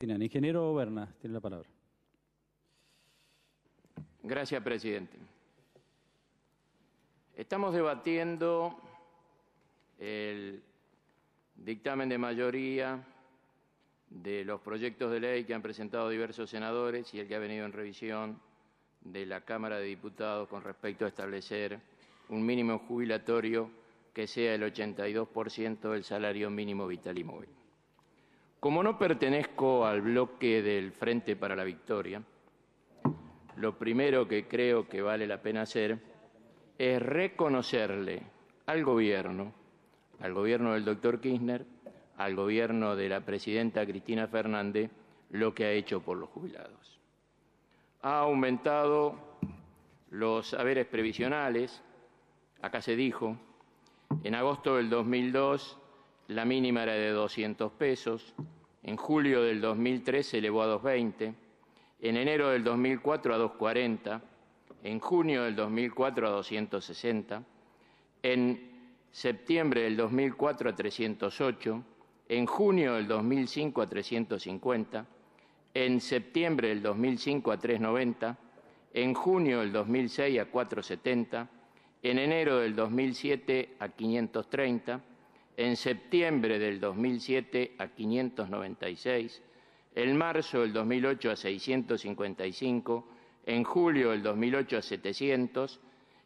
Ingeniero Berna, tiene la palabra. Gracias, presidente. Estamos debatiendo el dictamen de mayoría de los proyectos de ley que han presentado diversos senadores y el que ha venido en revisión de la Cámara de Diputados con respecto a establecer un mínimo jubilatorio que sea el 82% del salario mínimo vital y móvil. Como no pertenezco al bloque del Frente para la Victoria, lo primero que creo que vale la pena hacer es reconocerle al gobierno del doctor Kirchner, al gobierno de la presidenta Cristina Fernández, lo que ha hecho por los jubilados. Ha aumentado los saberes previsionales, acá se dijo, en agosto del 2002 la mínima era de 200 pesos, en julio del 2003 se elevó a 220, en enero del 2004 a 240, en junio del 2004 a 260, en septiembre del 2004 a 308, en junio del 2005 a 350, en septiembre del 2005 a 390, en junio del 2006 a 470, en enero del 2007 a 530, en septiembre del 2007 a 596, en marzo del 2008 a 655, en julio del 2008 a 700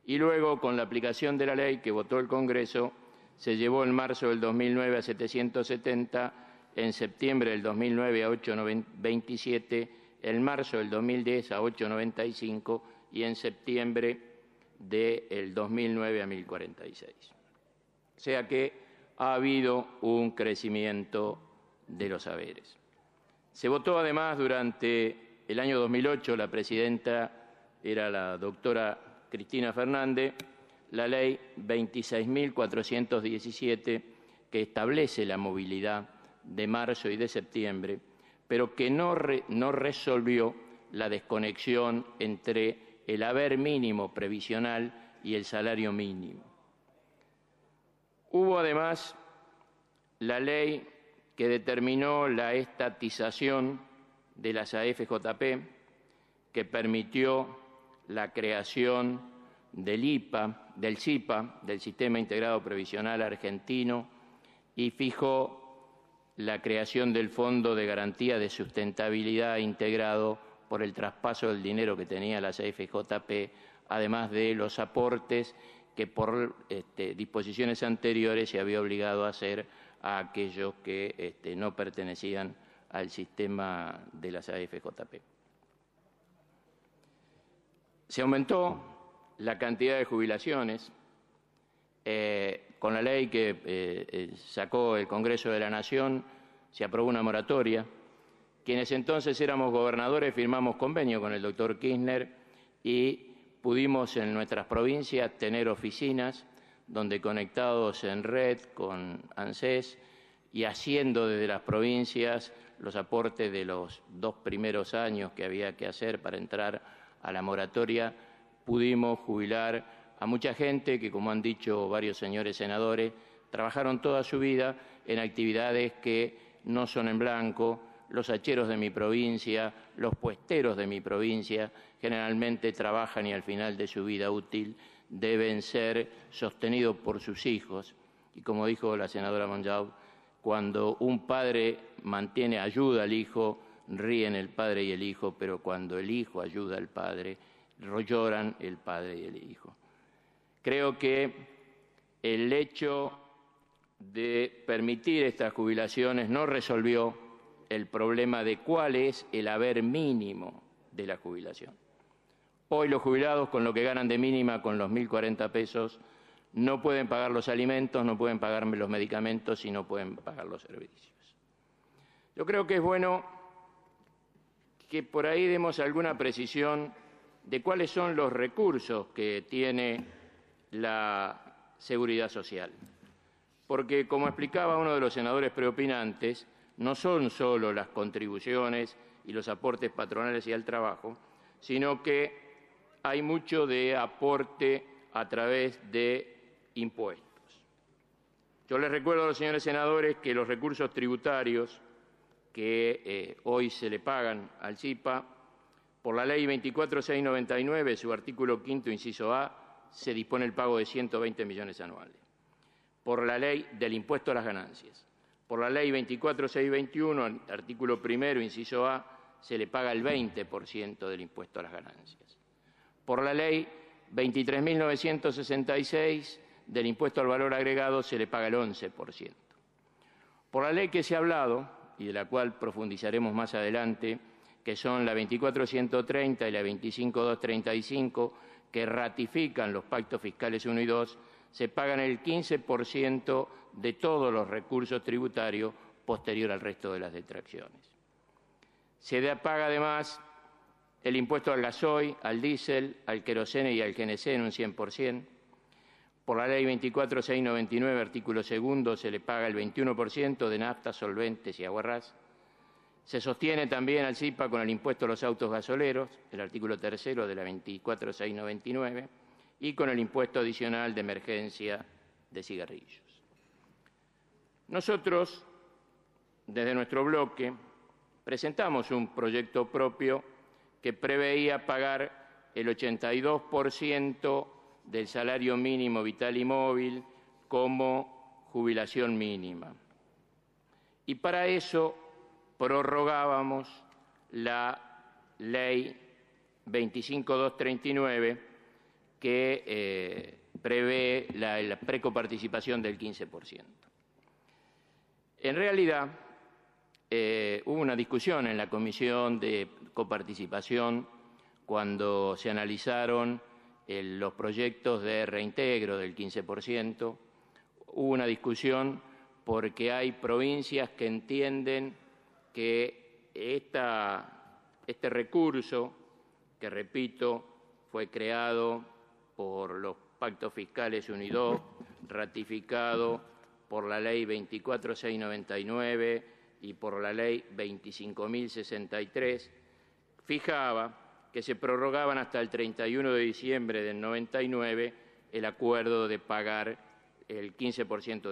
y luego, con la aplicación de la ley que votó el Congreso, se llevó en marzo del 2009 a 770, en septiembre del 2009 a 827, en marzo del 2010 a 895 y en septiembre del 2009 a 1046. O sea que ha habido un crecimiento de los saberes. Se votó además durante el año 2008, la presidenta era la doctora Cristina Fernández, la ley 26.417 que establece la movilidad de marzo y de septiembre, pero que no resolvió la desconexión entre el haber mínimo previsional y el salario mínimo. Hubo además la ley que determinó la estatización de las AFJP, que permitió la creación del SIPA, del Sistema Integrado Previsional Argentino, y fijó la creación del Fondo de Garantía de Sustentabilidad integrado por el traspaso del dinero que tenía las AFJP, además de los aportes que por disposiciones anteriores se había obligado a hacer a aquellos que no pertenecían al sistema de las AFJP. Se aumentó la cantidad de jubilaciones. Con la ley que sacó el Congreso de la Nación se aprobó una moratoria. Quienes entonces éramos gobernadores firmamos convenio con el doctor Kirchner y pudimos en nuestras provincias tener oficinas donde, conectados en red con ANSES y haciendo desde las provincias los aportes de los 2 primeros años que había que hacer para entrar a la moratoria, pudimos jubilar a mucha gente que, como han dicho varios señores senadores, trabajaron toda su vida en actividades que no son en blanco. Los hacheros de mi provincia, los puesteros de mi provincia, generalmente trabajan y al final de su vida útil deben ser sostenidos por sus hijos. Y como dijo la senadora Monjau, cuando un padre ayuda al hijo, ríen el padre y el hijo, pero cuando el hijo ayuda al padre, lloran el padre y el hijo. Creo que el hecho de permitir estas jubilaciones no resolvió el problema de cuál es el haber mínimo de la jubilación. Hoy los jubilados, con lo que ganan de mínima, con los 1.040 pesos, no pueden pagar los alimentos, no pueden pagar los medicamentos y no pueden pagar los servicios. Yo creo que es bueno que por ahí demos alguna precisión de cuáles son los recursos que tiene la Seguridad Social. Porque, como explicaba uno de los senadores preopinantes, no son solo las contribuciones y los aportes patronales y al trabajo, sino que hay mucho de aporte a través de impuestos. Yo les recuerdo a los señores senadores que los recursos tributarios que hoy se le pagan al CIPA. Por la Ley 24699, su artículo 5º, inciso A, se dispone el pago de 120 millones anuales. Por la Ley del Impuesto a las Ganancias. Por la Ley 24621, artículo 1º, inciso A, se le paga el 20% del impuesto a las ganancias. Por la Ley 23.966 del impuesto al valor agregado se le paga el 11%. Por la ley que se ha hablado, y de la cual profundizaremos más adelante, que son la 24.130 y la 25.235, que ratifican los pactos fiscales 1 y 2, se pagan el 15% de todos los recursos tributarios posterior al resto de las detracciones. Se paga además el impuesto al gasoil, al diésel, al queroseno y al GNC en un 100%. Por la Ley 24699, artículo 2, se le paga el 21% de nafta, solventes y aguarrás. Se sostiene también al CIPA con el impuesto a los autos gasoleros, el artículo 3 de la 24699, y con el impuesto adicional de emergencia de cigarrillos. Nosotros, desde nuestro bloque, presentamos un proyecto propio que preveía pagar el 82% del salario mínimo vital y móvil como jubilación mínima. Y para eso prorrogábamos la Ley 25239 que prevé la precoparticipación del 15%. En realidad, hubo una discusión en la Comisión de Coparticipación cuando se analizaron los proyectos de reintegro del 15%. Hubo una discusión porque hay provincias que entienden que este recurso, que repito, fue creado por los pactos fiscales 1 y 2, ratificado por la Ley 24699 y por la Ley 25.063, fijaba que se prorrogaban hasta el 31 de diciembre del 99 el acuerdo de pagar el 15%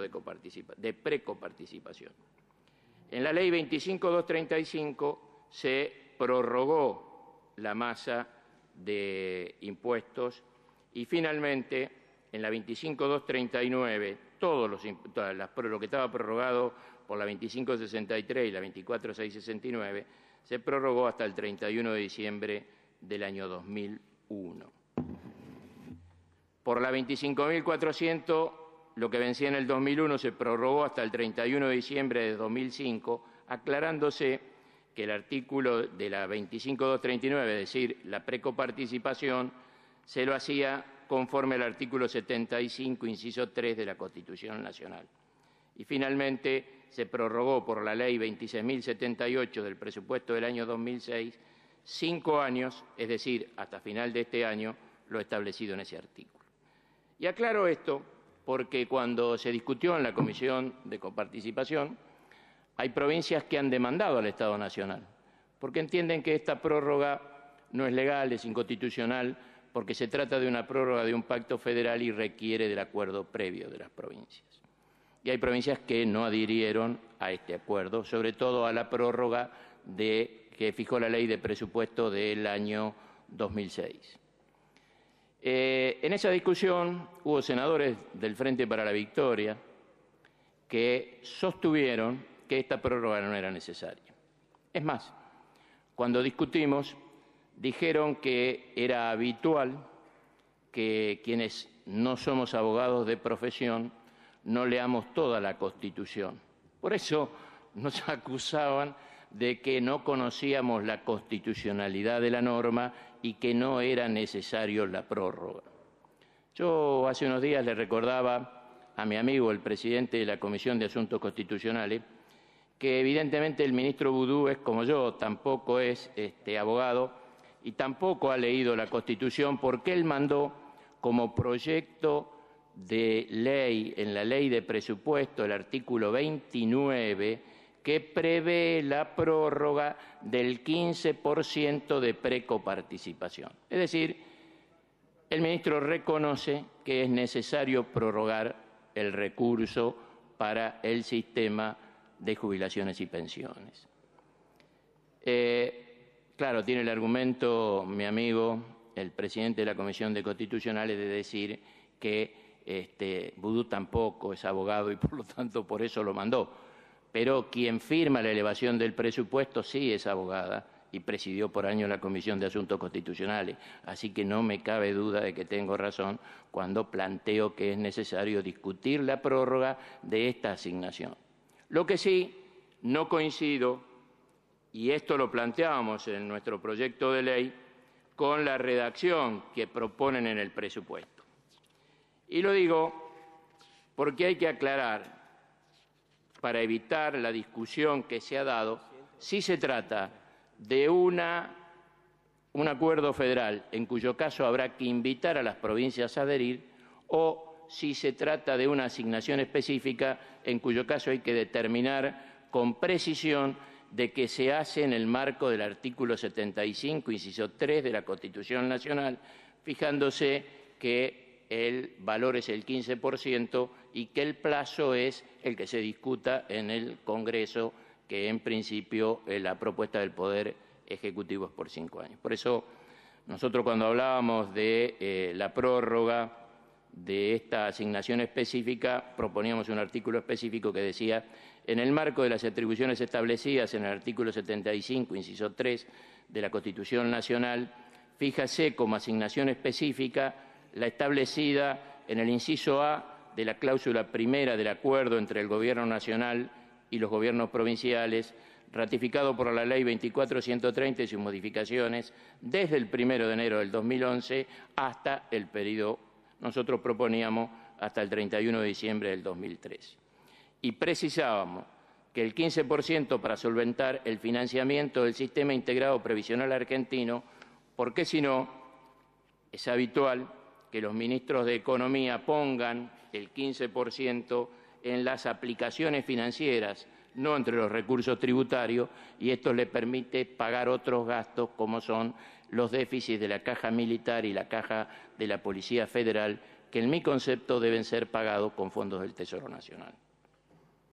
de precoparticipación. En la Ley 25235 se prorrogó la masa de impuestos y finalmente en la 25239 lo que estaba prorrogado por la 2563 y la 24669 se prorrogó hasta el 31 de diciembre del año 2001. Por la 25.400, lo que vencía en el 2001 se prorrogó hasta el 31 de diciembre de 2005, aclarándose que el artículo de la 25239, es decir, la precoparticipación, se lo hacía conforme al artículo 75, inciso 3 de la Constitución Nacional. Y finalmente se prorrogó por la Ley 26.078 del presupuesto del año 2006, 5 años, es decir, hasta final de este año, lo establecido en ese artículo. Y aclaro esto porque cuando se discutió en la Comisión de Coparticipación, hay provincias que han demandado al Estado Nacional, porque entienden que esta prórroga no es legal, es inconstitucional, porque se trata de una prórroga de un pacto federal y requiere del acuerdo previo de las provincias. Y hay provincias que no adhirieron a este acuerdo, sobre todo a la prórroga que fijó la Ley de Presupuesto del año 2006. En esa discusión hubo senadores del Frente para la Victoria que sostuvieron que esta prórroga no era necesaria. Es más, cuando discutimos, dijeron que era habitual que quienes no somos abogados de profesión no leamos toda la Constitución. Por eso nos acusaban de que no conocíamos la constitucionalidad de la norma y que no era necesario la prórroga. Yo hace unos días le recordaba a mi amigo, el presidente de la Comisión de Asuntos Constitucionales, que evidentemente el ministro Vudú es como yo, tampoco es abogado y tampoco ha leído la Constitución porque él mandó como proyecto de ley en la Ley de Presupuesto el artículo 29 que prevé la prórroga del 15% de precoparticipación. Es decir, el ministro reconoce que es necesario prorrogar el recurso para el sistema de jubilaciones y pensiones. Claro, tiene el argumento, mi amigo, el presidente de la Comisión de Constitucionales, de decir que Vudú tampoco es abogado y por lo tanto por eso lo mandó. Pero quien firma la elevación del presupuesto sí es abogada y presidió por años la Comisión de Asuntos Constitucionales. Así que no me cabe duda de que tengo razón cuando planteo que es necesario discutir la prórroga de esta asignación. Lo que sí no coincido, y esto lo planteábamos en nuestro proyecto de ley, con la redacción que proponen en el presupuesto. Y lo digo porque hay que aclarar, para evitar la discusión que se ha dado, si se trata de un acuerdo federal, en cuyo caso habrá que invitar a las provincias a adherir, o si se trata de una asignación específica, en cuyo caso hay que determinar con precisión de que se hace en el marco del artículo 75, inciso 3 de la Constitución Nacional, fijándose que el valor es el 15% y que el plazo es el que se discuta en el Congreso, que en principio la propuesta del Poder Ejecutivo es por 5 años. Por eso nosotros cuando hablábamos de la prórroga de esta asignación específica, proponíamos un artículo específico que decía: en el marco de las atribuciones establecidas en el artículo 75, inciso 3 de la Constitución Nacional, fíjase como asignación específica la establecida en el inciso A de la cláusula primera del acuerdo entre el Gobierno Nacional y los gobiernos provinciales, ratificado por la Ley 24.130 y sus modificaciones desde el 1 de enero del 2011 hasta el periodo, nosotros proponíamos hasta el 31 de diciembre del 2013. Y precisábamos que el 15% para solventar el financiamiento del Sistema Integrado Previsional Argentino, porque si no, es habitual que los ministros de Economía pongan el 15% en las aplicaciones financieras, no entre los recursos tributarios, y esto le permite pagar otros gastos como son los déficits de la Caja Militar y la Caja de la Policía Federal, que en mi concepto deben ser pagados con fondos del Tesoro Nacional.